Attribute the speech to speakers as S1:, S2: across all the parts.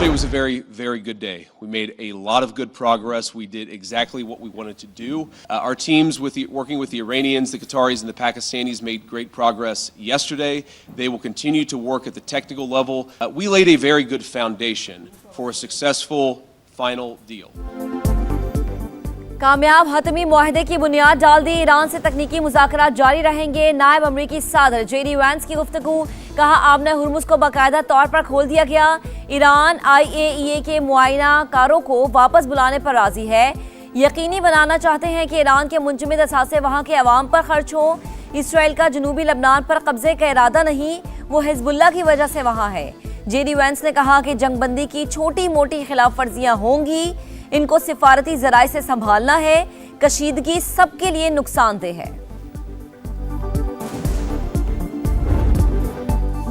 S1: Yesterday was a very, very good day. We made a lot of good progress. We did exactly what we wanted to do. Our teams, working with the Iranians, the Qataris, and the Pakistanis, made great progress yesterday. They will continue to work at the technical level. We laid a very good foundation for a successful final deal.
S2: कामयाब हतमी मुआहदे की बुनियाद डाल दी। Iran से तकनीकी मुज़ाकरात जारी रहेंगे। नायब अमरीकी सदर जेडी वैंस की गुफ्तगू। कहा आबने हुर्मुज़ को बाकायदा तौर पर खोल दिया गया। ईरान IAEA के मुआयना कारों को वापस बुलाने पर राजी है। यकीनी बनाना चाहते हैं कि ईरान के मुंजमद असासे वहाँ के अवाम पर खर्च हो। इसराइल का जनूबी लबनान पर कब्जे का इरादा नहीं, वो हिजबुल्लाह की वजह से वहाँ है। जेडी वैंस ने कहा कि जंगबंदी की छोटी मोटी खिलाफ वर्जियाँ होंगी, इनको सिफारती जराए से संभालना है। कशीदगी सबके लिए नुकसानदेह है।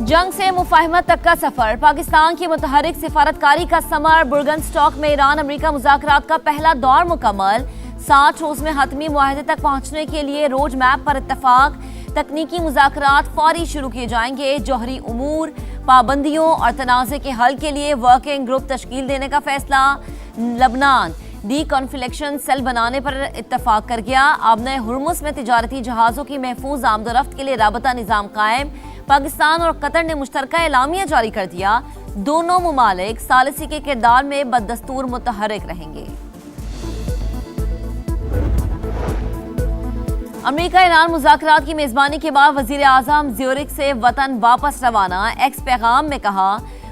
S2: जंग से मुफाहमत तक का सफर। पाकिस्तान की मुतहरिक सिफारतकारी का समर। बुर्गनस्टॉक में ईरान अमेरिका मुज़ाकरात का पहला दौर मुकम्मल। 60 रोज में हतमी मुआहदे तक पहुंचने के लिए रोड मैप पर इत्तफाक। तकनीकी मुज़ाकरात फौरी शुरू किए जाएंगे। जौहरी उमूर, पाबंदियों और तनाज़े के हल के लिए वर्किंग ग्रुप तश्कील देने का फैसला। लबनान डी कॉन्फ्लिक्शन सेल बनाने पर इत्तफाक कर गया। आबने हुर्मुज़ में तिजारती जहाज़ों की महफूज आमदोरफ्त के लिए राबता निज़ाम कायम। पाकिस्तान और कतर ने मुश्तरका एलामिया जारी कर दिया। दोनों मुमालिक सालिसी के किरदार में बददस्तूर मुतहरिक रहेंगे। अमेरिका ईरान मुज़ाकरात की मेज़बानी के बाद वज़ीर आज़म ज़्यूरिख से वतन वापस रवाना। एक्स पैगाम में कहा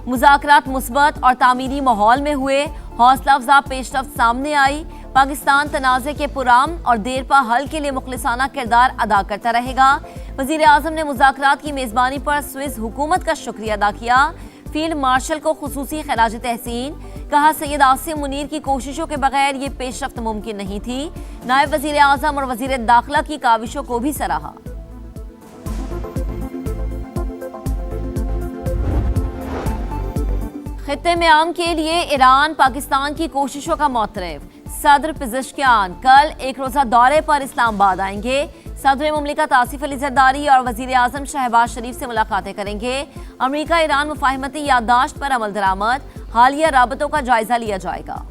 S2: मुज़ाकरात मुस्बत और तामीरी माहौल में हुए। हौसला अफजा पेशरफ्त सामने आई। पाकिस्तान तनाज़े के पुराम और देरपा हल के लिए मुखलिसाना किरदार अदा करता रहेगा। वज़ीर आज़म ने मुज़ाकरात की मेज़बानी पर स्विस हुकूमत का शुक्रिया अदा किया। फील्ड मार्शल को खुसूसी खराज तहसीन। कहा सैयद आसिम मुनीर की कोशिशों के बगैर ये पेशरफ्त मुमकिन नहीं थी। नायब वज़ीर आज़म और वज़ीर दाखिला की काविशों को भी सराहा। खित्ते में आम के लिए ईरान पाकिस्तान की कोशिशों का मोतरफ। सदर पिज़ेश्कियान कल एक रोज़ा दौरे पर इस्लामाबाद आएंगे। सदर मुमलिकत आसिफ अली जरदारी और वज़ीर आज़म शहबाज शरीफ से मुलाकातें करेंगे। अमेरिका ईरान मुफाहमती याददाश्त पर अमल दरामद। हालिया राबतों का जायजा लिया जाएगा।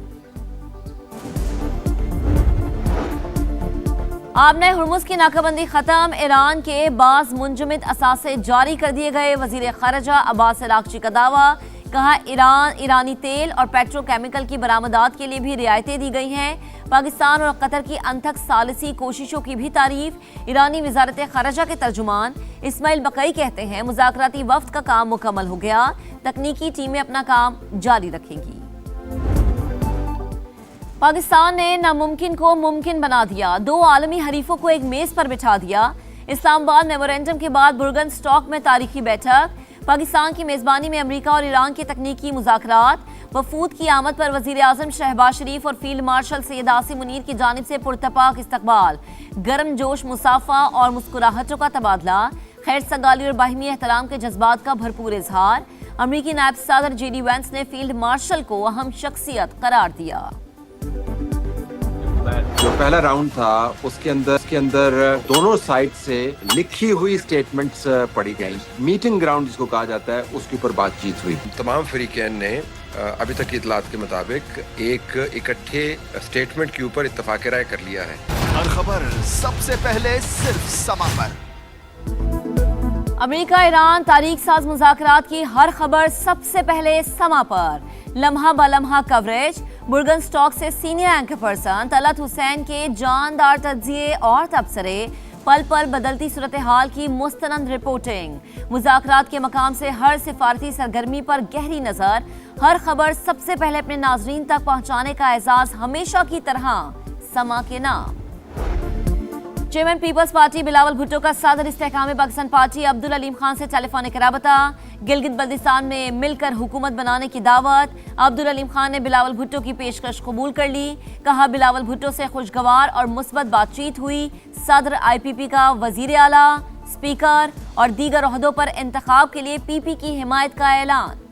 S2: आबने हुर्मुज़ की नाकाबंदी खत्म। ईरान के बाज़ मुंजमद असासे जारी कर दिए गए। वज़ीर ख़ारिजा अब्बास अराग़ची का दावा। कहा ईरानी तेल और पेट्रोकेमिकल की बरामदात के लिए भी रियायतें दी गई हैं। पाकिस्तान और कतर की अनथक सालिसी कोशिशों की भी तारीफ। ईरानी वज़ारत ख़ारिजा के तर्जुमान इस्माइल बकई कहते हैं मुज़ाकराती वफ़द का काम मुकम्मल हो गया। तकनीकी टीमें अपना काम जारी रखेंगी। पाकिस्तान ने नामुमकिन को मुमकिन बना दिया। 2 आलमी हरीफों को एक मेज़ पर बिठा दिया। इस्लामाबाद मेमोरेंडम के बाद बुर्गनस्टॉक में तारीखी बैठक। पाकिस्तान की मेज़बानी में अमेरिका और ईरान के तकनीकी मुज़ाकरात। वफूद की आमद पर वज़ीर आज़म शहबाज शरीफ और फील्ड मार्शल सैयद आसिम मुनीर की जानिब से पुरतपाक इस्तकबाल। गर्म जोश मुसाफा और मुस्कुराहटों का तबादला। खैर सगाली और बाहिमी एहतराम के जज्बात का भरपूर इजहार। अमेरिकी नायब सदर जेडी वैंस ने फील्ड मार्शल को अहम शख्सियत करार दिया।
S3: जो पहला राउंड था उसके अंदर दोनों साइड से लिखी हुई स्टेटमेंट्स पढ़ी गई। मीटिंग ग्राउंड जिसको कहा जाता है उसके ऊपर बातचीत हुई।
S4: तमाम फरीकैन ने अभी तक की इतलात के मुताबिक एक इकट्ठे स्टेटमेंट के ऊपर इत्तफाक राय कर लिया है।
S5: हर खबर सबसे पहले सिर्फ समा पर।
S2: अमेरिका ईरान तारीख साज मुज़ाकरात की हर खबर सबसे पहले समा पर। लम्हा बलम्हा कवरेज। बुर्गनस्टॉक से senior anchor person Talat Hussain के जानदार तज्जिए और तबसरे। पल पल बदलती सूरत हाल की मुस्तनद रिपोर्टिंग। मुज़ाकरात के मकाम से हर सिफारती सरगर्मी पर गहरी नज़र। हर खबर सबसे पहले अपने नाजरीन तक पहुँचाने का एजाज़ हमेशा की तरह समा के नाम। चेयरमैन पीपल्स पार्टी बिलावल भुट्टो का सदर इस्तेहकाम पाकिस्तान पार्टी अब्दुल अलीम खान से टेलीफोनिक राबता। गिलगित बल्दिस्तान में मिलकर हुकूमत बनाने की दावत। अब्दुल अलीम खान ने बिलावल भुट्टो की पेशकश कबूल कर ली। कहा बिलावल भुट्टो से खुशगवार और मुस्बत बातचीत हुई। सदर IPP का वजीर आला, स्पीकर और दीगर ओहदों पर इंतखाब के लिए PP की हिमायत का ऐलान।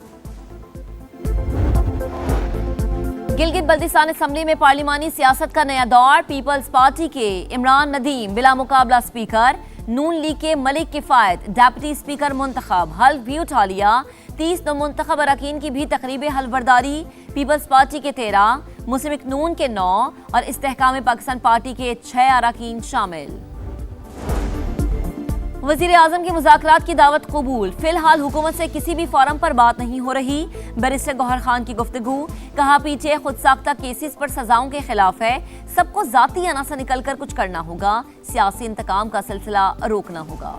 S2: गिलगित बल्दिस्तान असम्बली में पार्लिमानी सियासत का नया दौर। पीपल्स पार्टी के इमरान नदीम बिला मुकाबला स्पीकर। नून लीग के मलिक किफायत डिप्टी स्पीकर मुंतखब, हल्फ भी उठा लिया। 30 मुंतखब अरकान की भी तकरीब हल्फबरदारी। पीपल्स पार्टी के 13, मुस्लिम लीग नून के 9 और इस्तेहकाम पाकिस्तान पार्टी के 6 अरकान शामिल। वजीर आजम की मुज़ाकरात की दावत कबूल, फिलहाल हुकूमत से किसी भी फोरम पर बात नहीं हो रही। बैरिस्टर गौहर खान की गुफ्तगू, कहा पीटीआई खुद साख्ता केसेस पर सजाओं के खिलाफ है, सबको जाती अना से निकलकर कुछ करना होगा, सियासी इंतकाम का सिलसिला रोकना होगा।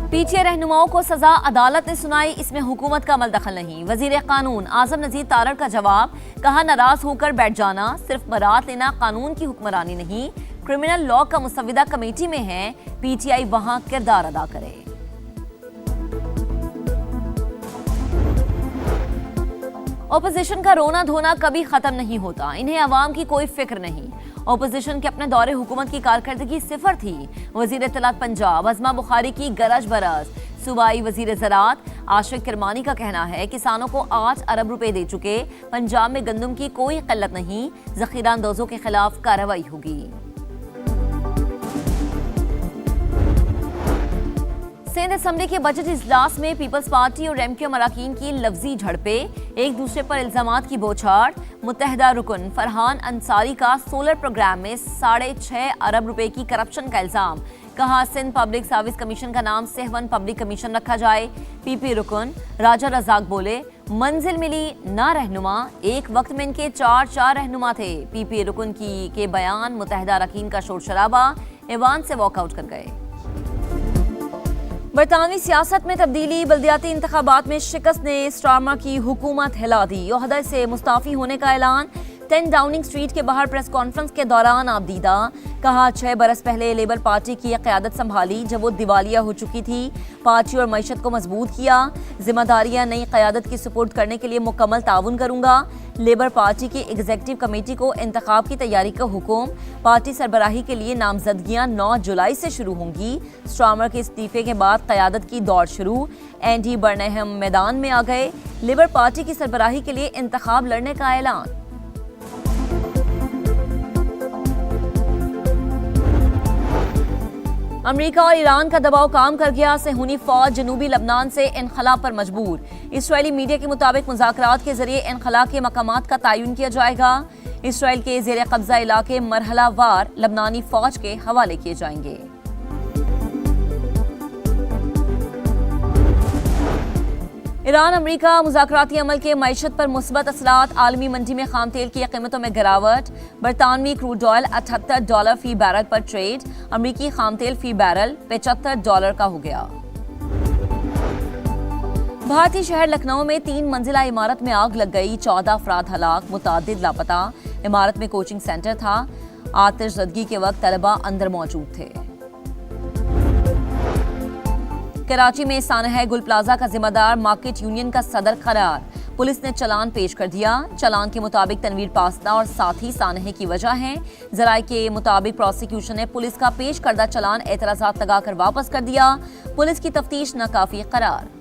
S2: पीटीआई रहनुमाओं को सजा अदालत ने सुनाई, इसमें हुकूमत का अमल दखल नहीं। वजीर कानून आजम नजीर तारड़ का जवाब, कहा नाराज होकर बैठ जाना, सिर्फ बरात लेना कानून की हुक्मरानी नहीं, क्रिमिनल लॉ का मुसव्विदा कमेटी में है, पीटीआई वहां किरदार अदा करे। ओपोजिशन का रोना धोना कभी खत्म नहीं होता, इन्हें अवाम की कोई फिक्र नहीं। ओपोजिशन के अपने दौरे हुकूमत की कारकर्दगी सिफर थी। वजीर इत्तलात पंजाब अज़मा बुखारी की गरज बरस। सूबाई वजीर ज़राअत आशिक किरमानी का कहना है किसानों को 8 अरब रुपए दे चुके, पंजाब में गंदम की कोई किल्लत नहीं, ज़ख़ीरा अंदोज़ों के खिलाफ कार्रवाई होगी। सिंध असम्बली के बजट इजलास में पीपल्स पार्टी और एमक्यूएम अरकान की लफ्जी झड़पें, एक दूसरे पर इल्जामात की बौछार। मुत्तहदा रुकन फरहान अंसारी का सोलर प्रोग्राम में 6.5 अरब रुपए की करप्शन का इल्जाम, कहा सिंध पब्लिक सर्विस कमीशन का नाम सेहवन पब्लिक कमीशन रखा जाए। पीपी रुकन राजा रजाक बोले, मंजिल मिली ना रहनुमा, एक वक्त में इनके 4 रहनुमा थे। पीपी रुकन के बयान मुत्तहदा अरकान का शोर शराबा, ऐवान से वॉकआउट कर गए। बरतानवी सियासत में तब्दीली, बल्दियाती इंतखाबात में शिकस्त ने स्टार्मर की हुकूमत हिला दी, ओहदे से मुस्ताफी होने का ऐलान। 10 डाउनिंग स्ट्रीट के बाहर प्रेस कॉन्फ्रेंस के दौरान आबदीदा, कहा 6 बरस पहले लेबर पार्टी की क़यादत संभाली जब वो दिवालिया हो चुकी थी, पार्टी और मईशत को मजबूत किया, जिम्मेदारियां नई क़यादत की सुपुर्द करने के लिए मुकम्मल ताउन करूंगा। लेबर पार्टी की एग्जीक्यूटिव कमेटी को इंतखाब की तैयारी का हुक्म, पार्टी सरबराही के लिए नामजदगियां 9 जुलाई से शुरू होंगी। स्टार्मर के इस्तीफे के बाद क़यादत की दौड़ शुरू, एंडी बर्नहम मैदान में आ गए, लेबर पार्टी की सरबराही के लिए इंतखाब लड़ने का ऐलान। अमेरिका और ईरान का दबाव काम कर गया, सेहूनी फौज जनूबी लबनान से इनखला पर मजबूर। इसराइली मीडिया के मुताबिक मुज़ाकरात के जरिए इनखला के मकामात का तयन किया जाएगा। इसराइल के ज़ेर कब्जा इलाके मरहलावार लबनानी फौज के हवाले किए जाएंगे। ईरान अमेरिका मुज़ाकराती अमल के मईशत पर मुस्बत असरात, आलमी मंडी में खाम तेल की कीमतों में गिरावट। बरतानवी क्रूड ऑयल $78 फी बैरल पर ट्रेड, अमेरिकी खाम तेल फी बैरल $75 का हो गया। भारतीय शहर लखनऊ में 3 मंजिला इमारत में आग लग गई, 14 अफराद हलाक, मुतादिद लापता। इमारत में कोचिंग सेंटर था, आतिशज़दगी के वक्त तलबा अंदर मौजूद थे। कराची में सानहा गुल प्लाजा का जिम्मेदार मार्केट यूनियन का सदर करार, पुलिस ने चलान पेश कर दिया। चलान के मुताबिक तनवीर पासना और साथी सानहे की वजह है। जराये के मुताबिक प्रोसिक्यूशन ने पुलिस का पेश करदा चलान एतराजात लगाकर वापस कर दिया। पुलिस की तफ्तीश नाकाफी करार।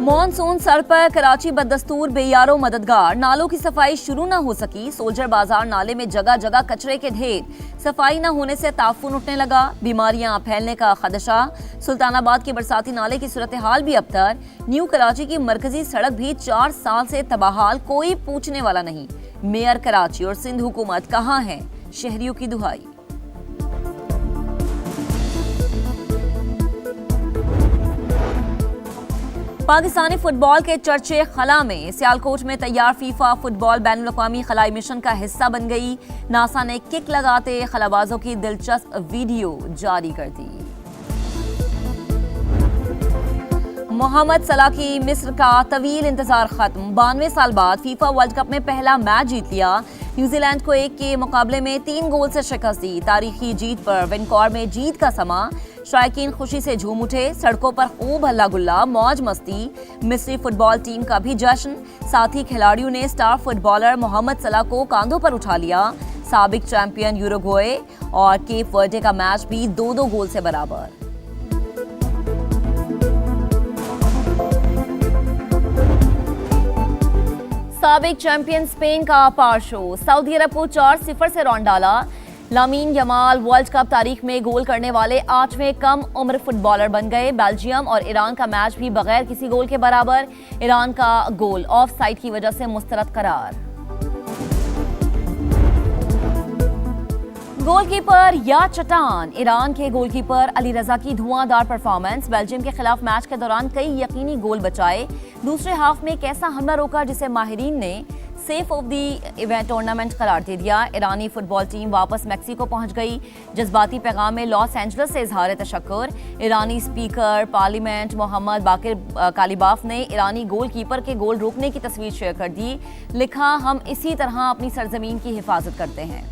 S2: मॉनसून सर पर, कराची बददस्तूर बेयारो मददगार, नालों की सफाई शुरू न हो सकी। सोल्जर बाजार नाले में जगह जगह कचरे के ढेर, सफाई न होने से ताफुन उठने लगा, बीमारियां फैलने का खदशा। सुल्तानाबाद के बरसाती नाले की सूरत हाल भी अबतर। न्यू कराची की मरकजी सड़क भी 4 साल से तबाहाल, कोई पूछने वाला नहीं। मेयर कराची और सिंध हुकूमत कहाँ है, शहरियों की दुहाई। पाकिस्तानी फुटबॉल के चर्चे खला में, सियालकोट में तैयार फीफा फुटबॉल बैनुल अक़वामी खलाई मिशन का हिस्सा बन गई। नासा ने किक लगाते खलाबाजों की दिलचस्प वीडियो जारी कर दी। मोहम्मद सलाह की मिस्र का तवील इंतजार खत्म, 92 साल बाद फीफा वर्ल्ड कप में पहला मैच जीत लिया। न्यूजीलैंड को 1 के मुकाबले में 3 गोल से शिकस्त दी। तारीखी जीत पर वेनकॉर में जीत का समा, शायकीन खुशी से झूम उठे, सड़कों पर खूब हल्ला गुल्ला, मौज मस्ती। मिस्री फुटबॉल टीम का भी जश्न, साथ ही खिलाड़ियों ने स्टार फुटबॉलर मोहम्मद सलाह को कांधों पर उठा लिया। साबिक चैंपियन यूरुग्वे और केप वर्डे का मैच भी 2-2 गोल से बराबर। साबिक चैंपियन स्पेन का अपार शो, सऊदी अरब को 4-0 से रौंद डाला। लामीन यमाल वर्ल्ड कप तारीख में गोल करने वाले 8वें कम उम्र फुटबॉलर बन गए। बेल्जियम और ईरान का मैच भी बगैर किसी गोल के बराबर। ईरान का गोल ऑफ साइड की वजह से मुस्तरद करार। गोलकीपर या चट्टान, ईरान के गोलकीपर अली रजा की धुआंधार परफॉर्मेंस। बेल्जियम के खिलाफ मैच के दौरान कई यकीनी गोल बचाए। दूसरे हाफ में एक ऐसा हमला रोका जिसे माहिरीन ने safe of the event tournament करार दे दिया। ईरानी फुटबॉल टीम वापस मैक्सिको पहुंच गई। जज्बाती पैगाम में लॉस एंजल्स से इजहार तशक्कुर। ईरानी स्पीकर पार्लियामेंट मोहम्मद बाकिर कालिबाफ ने ईरानी गोलकीपर के गोल रोकने की तस्वीर शेयर कर दी। लिखा, हम इसी तरह अपनी सरजमीन की हिफाजत करते हैं।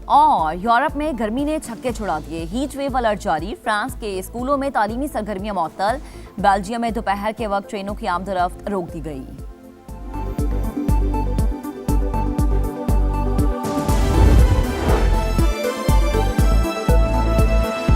S2: और यूरोप में गर्मी ने छक्के छुड़ा दिए। हीट वेव अलर्ट जारी। फ्रांस के स्कूलों में तालीमी सरगर्मियां मुअत्तल। बेल्जियम में दोपहर के वक्त ट्रेनों की आमदोरफ्त रोक दी गई।